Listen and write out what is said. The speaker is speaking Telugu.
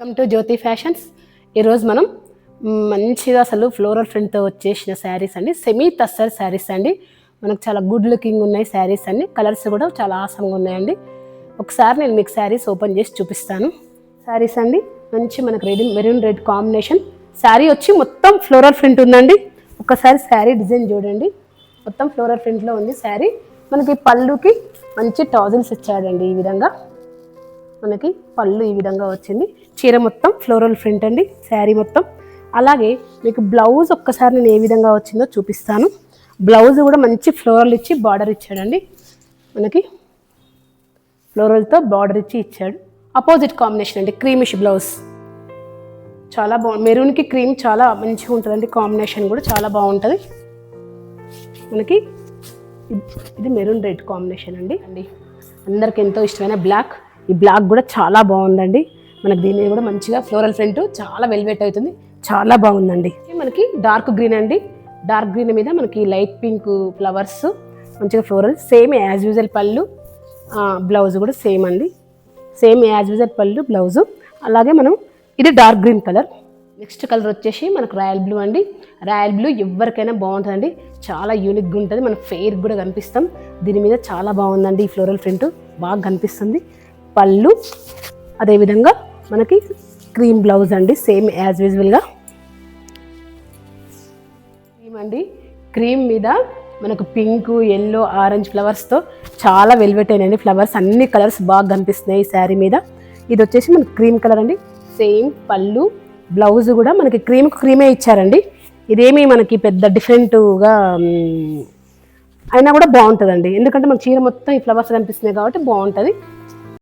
Welcome to Jyothi fashions. ఈరోజు మనం మంచిగా అసలు ఫ్లోరల్ ప్రింట్తో వచ్చేసిన శారీస్ అండి, సెమీ టస్సర్ శారీస్ అండి. మనకు చాలా గుడ్ లుకింగ్ ఉన్నాయి శారీస్ అన్ని, కలర్స్ కూడా చాలా ఆసంగా ఉన్నాయండి. ఒకసారి నేను మీకు శారీస్ ఓపెన్ చేసి చూపిస్తాను. శారీస్ అండి మంచి మనకు మెరూన్ రెడ్ కాంబినేషన్ శారీ వచ్చి మొత్తం ఫ్లోరల్ ప్రింట్ ఉందండి. ఒకసారి శారీ డిజైన్ చూడండి, మొత్తం ఫ్లోరల్ ప్రింట్లో ఉంది శారీ. మనకి పళ్ళుకి మంచి టాజిల్స్ ఇచ్చాడండి. ఈ విధంగా మనకి పళ్ళు ఈ విధంగా వచ్చింది. చీర మొత్తం ఫ్లోరల్ ప్రింట్ అండి, శారీ మొత్తం. అలాగే మీకు బ్లౌజ్ ఒక్కసారి నేను ఏ విధంగా వచ్చిందో చూపిస్తాను. బ్లౌజ్ కూడా మంచి ఫ్లోరల్ ఇచ్చి బార్డర్ ఇచ్చాడండి. మనకి ఫ్లోరల్తో బార్డర్ ఇచ్చి ఇచ్చాడు. అపోజిట్ కాంబినేషన్ అండి, క్రీమిష్ బ్లౌజ్. చాలా బాగుంది. మెరూన్కి క్రీమ్ చాలా మంచిగా ఉంటుందండి, కాంబినేషన్ కూడా చాలా బాగుంటుంది. మనకి ఇది మెరూన్ రెడ్ కాంబినేషన్ అండి. అందరికి ఎంతో ఇష్టమైన బ్లాక్. ఈ బ్లాక్ కూడా చాలా బాగుందండి. మనకి దీని మీద కూడా మంచిగా ఫ్లోరల్ ప్రింట్ చాలా వెల్వెట్ అవుతుంది, చాలా బాగుందండి. మనకి డార్క్ గ్రీన్ అండి, డార్క్ గ్రీన్ మీద మనకి లైట్ పింక్ ఫ్లవర్స్, మంచిగా ఫ్లోరల్. సేమ్ యాజ్ యూజువల్ పళ్ళు, బ్లౌజ్ కూడా సేమ్ అండి, సేమ్ యాజ్ యూజువల్ పళ్ళు బ్లౌజు. అలాగే మనం ఇది dark green colour. Next colour వచ్చేసి మనకు రాయల్ బ్లూ అండి. రాయల్ బ్లూ ఎవరికైనా బాగుంటుందండి, చాలా యూనిక్గా ఉంటుంది. మనం ఫెయిర్ కూడా కనిపిస్తాం. దీని మీద చాలా బాగుందండి, ఈ ఫ్లోరల్ ప్రింట్ బాగా కనిపిస్తుంది. పళ్ళు అదేవిధంగా మనకి క్రీమ్ బ్లౌజ్ అండి, సేమ్ యాజ్ యూజువల్గా క్రీమ్ అండి. క్రీమ్ మీద మనకు పింక్, ఎల్లో, ఆరెంజ్ ఫ్లవర్స్తో చాలా వెల్వెట్ అయినండి. ఫ్లవర్స్ అన్ని కలర్స్ బాగా కనిపిస్తున్నాయి ఈ శారీ మీద. ఇది వచ్చేసి మనకి క్రీమ్ కలర్ అండి. సేమ్ పళ్ళు, బ్లౌజ్ కూడా మనకి క్రీమే ఇచ్చారండి. ఇదేమీ మనకి పెద్ద డిఫరెంట్గా అయినా కూడా బాగుంటుందండి, ఎందుకంటే మన చీర మొత్తం ఈ ఫ్లవర్స్ కనిపిస్తున్నాయి కాబట్టి బాగుంటుంది.